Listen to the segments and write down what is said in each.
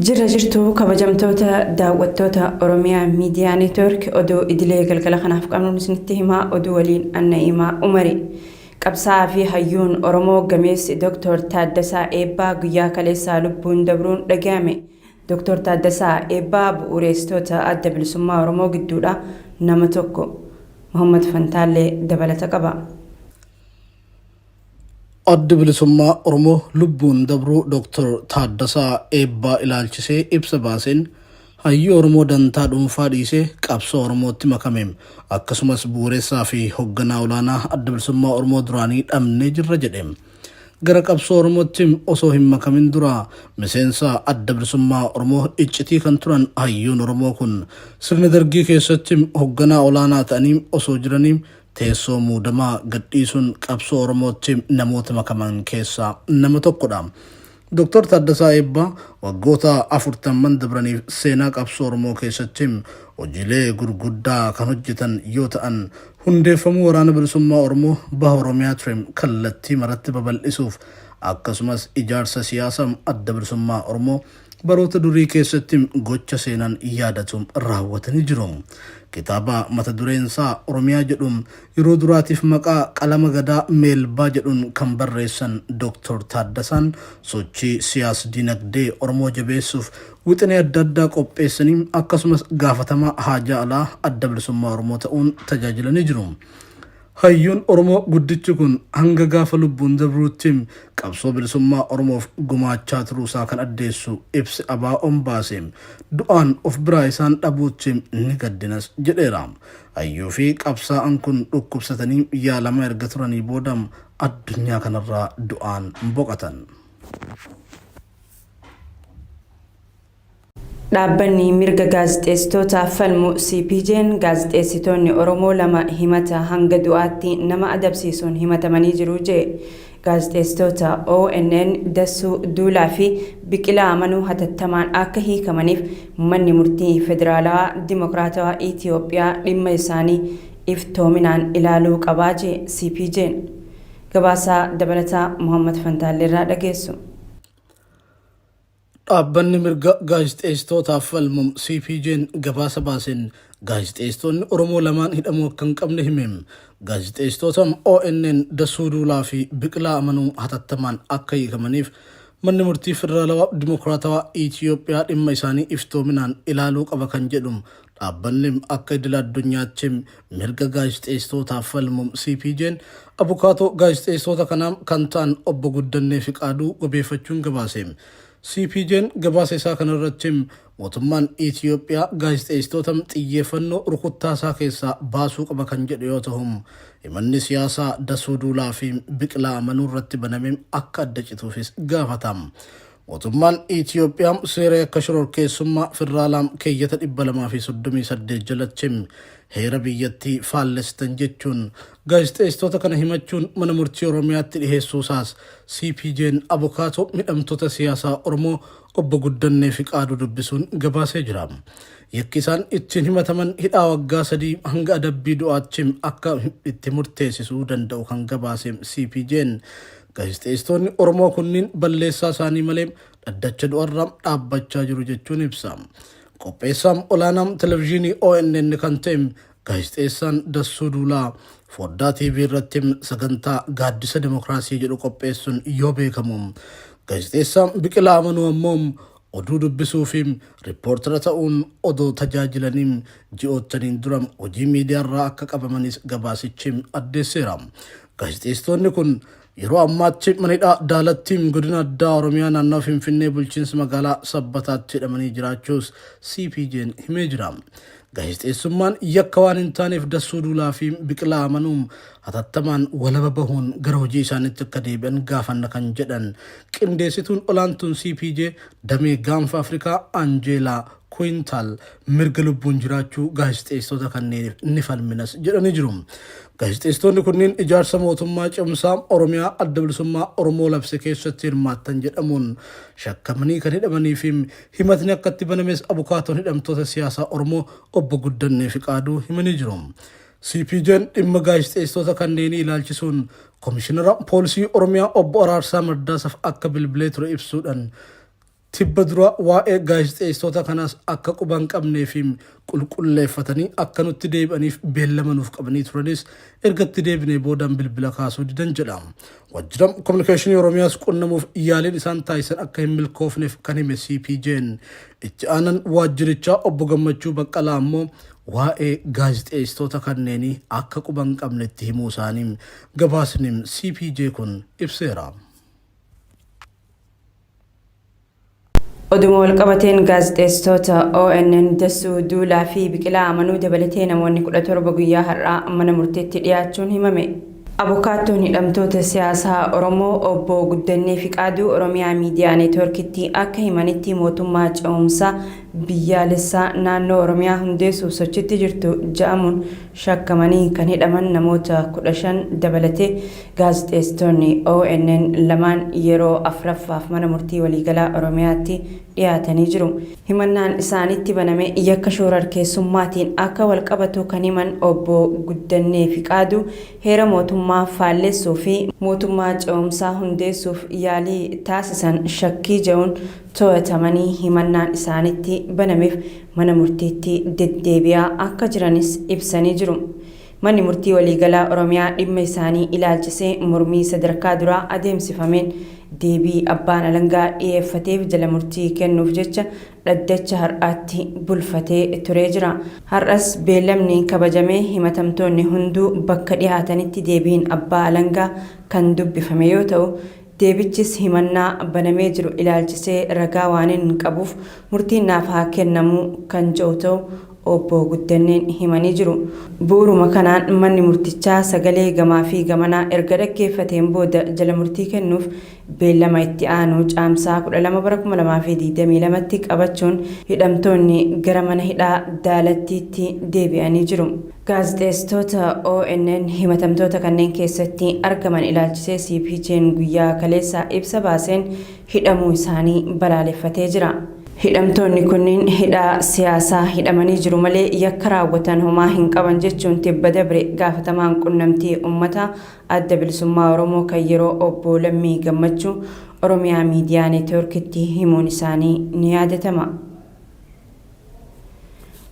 Jirra jirtu kabajamtoota daawwattoota Oromiyaa Miidiyaa Neetwoork oduu idilee galgala kanaaf qabnuun isinitti himaa oduu waliin Anna'iimaa Umari. Qabsaa'aa fi hayyuun Oromoo gameessi Dr. Taaddasaa Eebbaa guyyaa kaleessaa lubbuun dabruun dhaga'ame. Dr. Taaddasaa Eebbaa bu'uureessitoota adda bilisummaa Oromoo gidduudha nama tokko. Muhammad Fantaallee dabalata qaba. Adda bilisummaa Oromoo lubbuun dabruu Dr. Taaddasaa Eebbaa ilaalchisee ibsa baaseen hayyuu Oromoo dantaa dhuunfaa dhiisee qabsoo Oromootti makame akkasumas bu'uureessaa fi hoogganaa olaanaa adda bilisummaa Oromoo duraanii dhabnee jirra jedhe. Gara qabsoo Oromootti osoo hin makamin dura miseensa adda bilisummaa Oromoo iccitii kan turan hayyuun Oromoo kun sirna dargii keessatti hoogganaa olaanaa ta'anii osoo jiranii teessoo muudamaa gadhiisuun qabsoo Oromootti namoota makaman keessaa nama tokkodha. Dr. Taaddasaa Eebbaa waggoota 40 dabraniif seenaa qabsoo Oromoo keessatti hojiilee gurguddaa kan hojjetan yoo ta'an hundeeffamuu waraana bilisummaa Oromoo baha Oromiyaa ture kallattii maratti babal'isuuf akkasumas ijaarsa siyaasaa adda bilisummaa Oromoo baroota durii keessatti gocha seenan yaadatuun raawwatanii jiru. Kitaaba mata dureensaa Oromiyaa jedhuun yeroo duraatiif maqaa qalama gadaa meelbaa jedhuun kan barreessan Dr. Taaddasaan sochii siyaas dinagdee Oromoo jabeessuuf wixinee adda addaa qopheessanii akkasumas gaafatamaa haajaa alaa adda bilisummaa Oromoo ta'uun tajaajilanii jiru. Hayyuun Oromoo guddichi kun hanga gaafa lubbuun dabruutti qabsoo bilisummaa Oromoof gumaachaa turuusaa kan addeessu ibsi ABO'n baase du'aan of biraa isaan dhabuutti ni gaddinas jedheera. Hayyuu fi qabsaa'aan kun dhukkubsatanii yaalamaa erga turanii booda addunyaa kanarraa du'aan boqotan. Dhaabbanni mirga gaazexeessitootaa falmu CPJ'n gaazexeessitoonni Oromoo lama himata hanga du'aatti nama adabsiisuun himatamanii jiru jedhe. Gaazexeessitoota ONN Dassuu Duulaa fi Biqilaa Amanuu hatattamaan akka hiikamaniif manni murtii federaalaa Dimokiraatawaa Itiyoophiyaa dhimma isaanii iftoominaan ilaaluu qabaa jedhe CPJ'n. Gabaasaa dabalataa Muhammad Fantaalleerraa dhageessu. Dhaabbanni mirga gaazexeessitootaaf falmu CPJ'n gabaasa baaseen gaazexeessitoonni Oromoo lamaan hidhamuu akka hin qabne hime. Gaazexeessitoota ONN Dassuu Duulaa fi Biqilaa Amanuu hatattamaan akka hiikamaniif manni murtii federaalawaa Dimokiraatawaa Itiyoophiyaa dhimma isaanii iftoominaan ilaaluu qaba kan jedhu dhaabbanni akka idil addunyaatti mirga gaazexeessitootaaf falmu CPJ'n abukaatoo gaazexeessitoota kanaa kan ta'an obbo Guddannee Fiqaaduu wabeeffachuun gabaase. CPJ'n gabaasa isaa kanarratti mootummaan Itiyoophiyaa gaazexeessitoota xiyyeeffannoo rukuttaasaa keessaa baasuu qaba kan jedhu yoo ta'u himanni siyaasaa Dassuu Duulaa fi Biqilaa Amanuu irratti baname akka adda cituufis gaafata. Mootummaan Itiyoophiyaa seera akka shororkeessummaa federaalaa keeyyata 238 jalatti heera biyyattii faallessan jechuun gaazexeessitoota kana himachuun mana murtii Oromiyaatti dhiheessuusaas CPJ'n abukaatoo midhamtoota siyaasaa Oromoo obbo Guddannee Fiqaaduu dubbisuun gabaasee jira. Yakki isaan ittiin himataman hidhaa waggaa 3 hanga adabbii du'aatti akka itti murteessisuu danda'u kan gabaase CPJ'n gaazexeessitoonni Oromoo kunniin balleessaa isaanii malee dhaddacha du'arraa dhaabbachaa jiru jechuun ibsa. Qopheessaan olaanaan televezyiinii ONN kan ta'e gaazexeessaan Dassuu Duulaa foddaa TV irratti sagantaa gaaddisa dimokiraasii jedhu qopheessuun yoo beekamu, gaazexeessaan Biqilaa Amanuu ammoo oduu dubbisuu fi riippoortara ta'uun odoo tajaajilanii ji'ootaniin dura hojii miidiyaarraa akka qabamanis gabaasichi addeesseera. Gaazexeessitoonni kun yeroo ammaatti manidhaa daalattiin godina addaa Oromiyaa naannoo Finfinnee bulchiinsa magaalaa Sabbataatti hidhamanii jiraachuus CPJ'n himee jira. Gaazexeessummaan yakka waan hin taaneef Dassuu Duulaa fi Biqilaa Amanuu hatattamaan walaba bahuun gara hojii isaaniitti akka deebi'an gaafanna kan jedhan qindeessituun olaantuun CPJ damee gaanfa Afrikaa Anjeelaa Kuintaal mirga lubbuun jiraachuu gaazexeessitoota kanneeniif ni falminas jedhanii jiru. Gaazexeessitoonni kunniin ijaarsa mootummaa cimsaa Oromiyaa adda bilisummaa Oromoo labse keessatti hirmaattan jedhamuun shakkamanii kan hidhamanii fi himatni akka itti banames abukaatoon hidhamtoota siyaasaa Oromoo obbo Guddannee Fiqaaduu himanii jiru. CPJ'n dhimma gaazexeessitoota kanneenii ilaalchisuun Komishinara Poolisii Oromiyaa obbo Araarsaa Mardaasaaf akka bilbilee ture ibsuudhaan tibba dura waa'ee gaazexeessitoota kanaas akka quban qabnee fi qulqulleeffatanii akka nutti deebi'aniif beellama nuuf qabanii turanis ergatti deebinee boodaan bilbila kaasuu didan jedha. Wajjiram Kominikeeshinii Oromiyaas qunnamuuf yaaliin isaan taasisan akka hin milkoofneef kan hime CPJ'n itti aanan waajjirichaa obbo Gammachuu Baqqalaa ammoo waa'ee gaazexeessitoota kanneenii akka quban qabnetti himuu isaanii gabaasni CPJ kun ibseera. Oduma walqabateen gaazexeessitoota ONN Dassuu Duulaa fi Biqilaa Amanuu dabalatee namoonni 17 guyyaa har'aa mana murteetti dhiyaachuun himame. Abukaattoon hidhamtoota siyaasaa Oromoo obbo Guddannee Fiqaaduu Oromiyaa Miidiyaa Neetwoorkitti akka himanitti mootummaa ce'umsaa biyyaalessaa naannoo Oromiyaa hundeessuuf sochitti jirtu ja'amuun shakkamanii kan hidhaman namoota 15 dabalatee gaazexeessitoonni ONN lamaan yeroo afuraffaaf mana murtii waliigalaa Oromiyaatti dhiyaatanii jiru. Himannaan isaanitti baname yakka shororkeessummaatiin akka walqabatu kan himan obbo Guddannee Fiqaaduu heera mootummaa faallessuu fi mootummaa ce'umsaa hundeessuuf yaalii taasisan shakkii jedhuun to'atamanii himannaan isaanitti banameef mana murtiitti deddeebi'aa akka jiranis ibsanii jiru. Manni murtii waliigalaa Oromiyaa dhimma isaanii ilaalchisee mormii sadarkaa duraa adeemsifameen deebii abbaan alangaa dhiyeeffateef jala murtii kennuuf jecha dhaddacha har'aatti bulfatee turee jira. Har'as beellamni kabajamee himatamtoonni hunduu bakka dhiyaatanitti deebiin abbaa alangaa kan dubbifame yoo ta'u deebichis himannaa banamee jiru ilaalchisee ragaa waan hin qabuuf murtiin naaf haa kennamu kan jedhu ta'u obbo Guddanneen himanii jiru. Bu'uuruma kanaan manni murtichaa sagalee gamaa fi gamanaa erga dhaggeeffateen booda jala murtii kennuuf beellama itti aanu caamsaa 12/2022tti qabachuun hidhamtoonni gara mana hidhaa Daalattiitti deebi'anii jiru. Gaazexeessitoota ONN himatamtoota kanneen keessatti argaman ilaalchisee CPJ'n guyyaa kaleessaa ibsa baaseen hidhamuu isaanii balaaleffatee jira. Hidhamtoonni kunniin hidhaa siyaasaa hidhamanii jiru malee yakka raawwatan homaa hin qaban jechuun tibba dabre gaafatamaan qunnamtii uummataa adda bilisummaa Oromoo kan yeroo obbo Lammii Gammachuu Oromiyaa Miidiyaa Neetwoorkitti himuun isaanii ni yaadatama.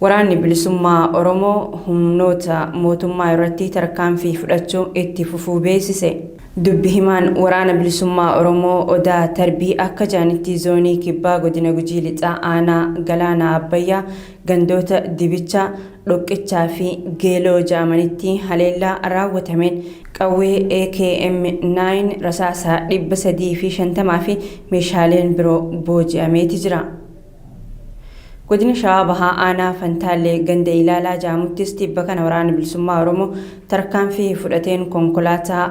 Waraanni bilisummaa Oromoo humnoota mootummaa irratti tarkaanfii fudhachuu itti fufuu beeksise. Dubbi himaan waraana bilisummaa Oromoo Odaa Tarbii akka jaanitti zoonii kibbaa godina Gujii Lixaa aanaa Galaana Abbayyaa gandoota Dibichaa Dhoqqichaa fi Geeloo jedhamanitti haleellaa raawwatameen qawwee AKM 9 rasaasaa 350 fi meeshaaleen biroo booji'ameeti jira. Godina Shawaa Bahaa aanaa Fantaallee ganda Ilaalaa jedhamuttis tibba kana waraana bilisummaa Oromoo tarkaanfii fudhateen konkolaataa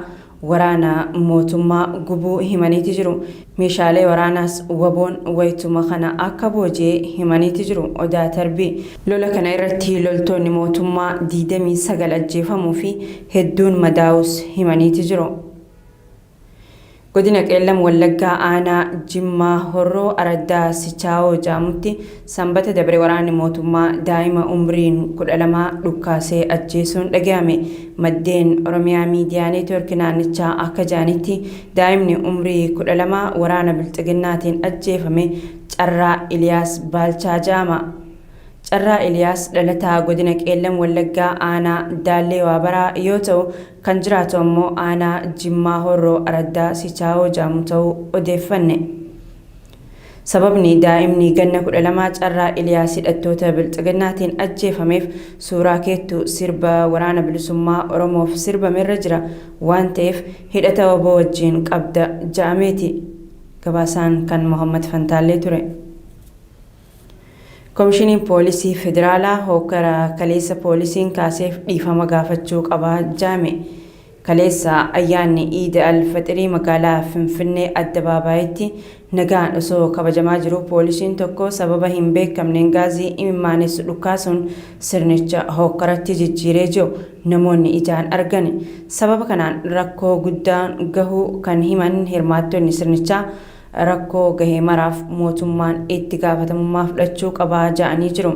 waraana mootummaa gubuu himaniiti jiru. Meeshaalee waraanaas waboon wayituma kana akka booji'ee himaniiti jiru. Odaa Tarbii lola kana irratti loltoonni mootummaa 29 ajjeefamuu fi hedduun madaa'us himaniiti jiru. Godina Qeellam Wallaggaa aanaa Jimmaa Horroo Araddaa Sichaawoo jedhamutti sanbata dabre waraanni mootummaa daa'ima umriin 12 dhukkaasee ajjeesuun dhaga'ame. Maddeen Oromiyaa Miidiyaa Neetwoork naannichaa akka jaanitti daa'imni umrii 12 waraana bilxiginnaatiin ajjeefame Carraa Iliyaas Baalchaa jedhama. Carraa Iliyaas dhalataa godina Qeellam Wallaggaa aanaa Daallee Waabaraa yoo ta'u kan jiraatu ammoo aanaa Jimmaa Horroo Araddaa Sichaawoo jedhamu ta'uu odeeffanne. Sababni daa'imni ganna 12 Carraa Iliyaas hidhattoota bilxiginnaatiin ajjeefameef suuraa keettu sirba waraana bilisummaa Oromoof sirbamerra jira waan ta'eef hidhata waboo wajjin qabda jedhameeti. Gabaasaan kan Muhammad Fantaallee ture. Komishiniin Poolisii Federaalaa hokkara kaleessa poolisiin kaaseef dhiifama gaafachuu qabaa jedhame. Kaleessa ayyaanni Iid al-Fixirii magaalaa Finfinnee Addabaabayitti nagaan osoo kabajamaa jiru poolisiin tokko sababa hin beekamneen gaazii imimaanessu dhukaasuun sirnicha hokkaratti jijjiiree jiru namoonni ijaan argan. Sababa kanaan rakkoo guddaan gahuu kan himan hirmaattonni sirnichaa rakkoo gahee maraaf mootummaan itti gaafatamummaa fudhachuu qabaa jedhanii jiru.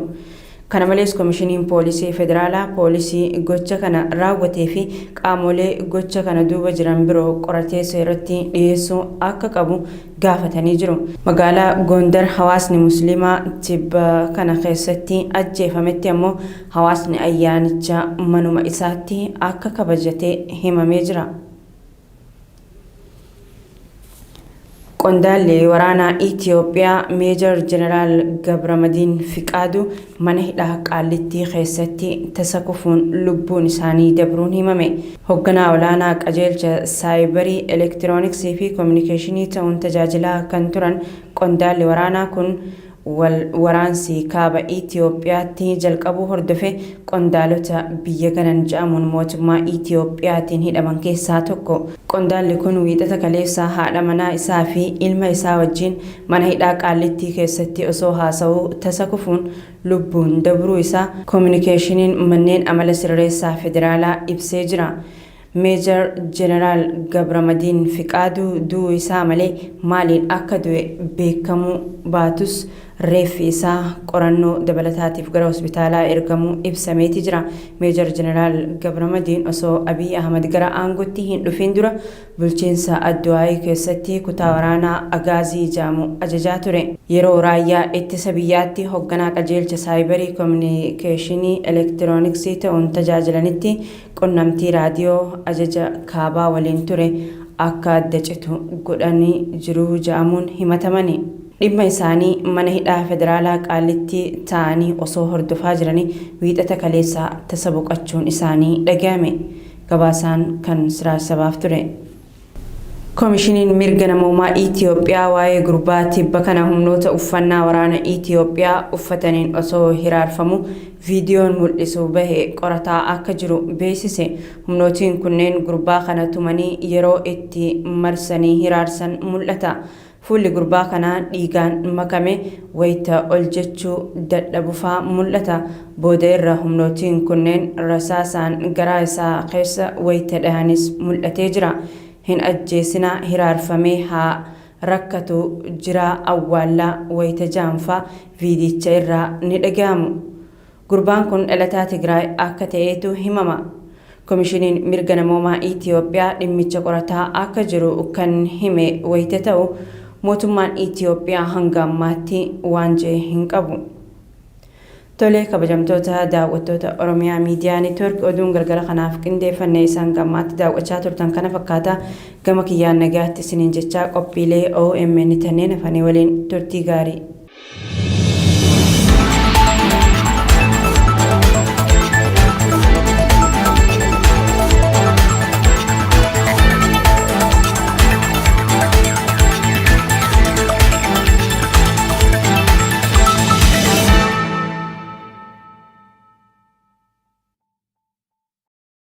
Kana malees Koomishiniin Poolisii Federaalaa poolisii gocha kana raawwatee fi qaamolee gocha kana duuba jiran biroo qoratee seeratti dhiyeessuu akka qabu gaafatanii jiru. Magaalaa Gondar hawaasni Musliimaa tibba kana keessatti ajjeefametti ammoo hawaasni ayyaanicha manuma isaatti akka kabajatee himamee jira. Qondaalli waraanaa Itoophiyaa Meejor Jeneraal Gabramadiin Fiqaaduu mana hidhaa Qaallittii keessatti tasa kufuun lubbuun isaanii dabruun himame. Hoogganaa olaanaa qajeelcha saayibarii elektirooniksii fi koominikeeshinii ta'uun tajaajilaa kan turan qondaalli waraanaa kun waraansi kaaba Itoophiyaatti jalqabuu hordofe qondaalota biyya ganan jedhamuun mootummaa Itoophiyaatiin hidhaman keessaa tokko. Qondaalli kun wiixata kaleessaa haadha manaa isaa fi ilma isaa wajjin mana hidhaa Qaallittii keessatti osoo haasa'uu tasa kufuun lubbuun dabruu isaa koominikeeshiniin manneen amala sirreessaa federaalaa ibsee jira. Meejor Jeneraal Gabramadiin Fiqaaduu du'uu isaa malee maaliin akka du'e beekamuu baatus reeffi isaa qorannoo dabalataatiif gara hospitaalaa ergamuu ibsameeti jira. Meejor Jeneraal Gabramadiin osoo Abiy Ahmad gara aangootti hin dhufin dura bulchiinsa Adduwaayii keessatti kutaa waraanaa Agaazii jedhamu ajajaa ture. Yeroo raayyaa ittisa biyyaatti hoogganaa qajeelcha saayibarii koominikeeshinii elektirooniksii ta'uun tajaajilanitti qunnamtii raadiyoo ajaja kaabaa waliin ture akka adda citu godhanii jiru jedhamuun himatamani. Dhimma isaanii mana hidhaa federaalaa Qaallittii ta'anii osoo hordofaa jiranii wiixata kaleessaa tasa boqachuun isaanii dhaga'ame. Gabaasaan kan Siraaj Sabaaf ture. Koomishiniin mirga namoomaa Itoophiyaa waa'ee gurbaa tibba kana humnoota uffannaa waraana Itoophiyaa uffataniin osoo hiraarfamu viidiyoon mul'isu bahee qorataa akka jiru beeksise. Humnootiin kunneen gurbaa kana tumanii yeroo itti marsanii hiraarsan mul'ata. Fuulli gurbaa kanaa dhiigaan makame wayita ol jechuu dadhabufaa mul'ata. Booda irra humnootiin kunneen rasaasaan garaa isaa keessa wayita dhahanis mul'atee jira. Hin ajjeesinaa hiraarfamee haa rakkatu jira awwaallaa wayita jaanfaa viidicha irraa ni dhaga'amu. Gurbaan kun dhalataa Tigraay akka ta'eetu himama. Koomishiniin mirga namoomaa Itoophiyaa dhimmicha qorataa akka jiru kan hime wayita ta'u mootummaan Itoophiyaa hanga ammaatti waan jedhe hin qabu. Tolee kabajamtoota daawwattoota Oromiyaa Miidiyaa Neetwoork oduun galgala kanaaf qindeeffannee isaan gammaatti daawwachaa turtan kana fakkaata. Gama kiyyaan nagaatti isiniin jechaa qophiilee OMN tanneen afanii waliin turtii gaarii.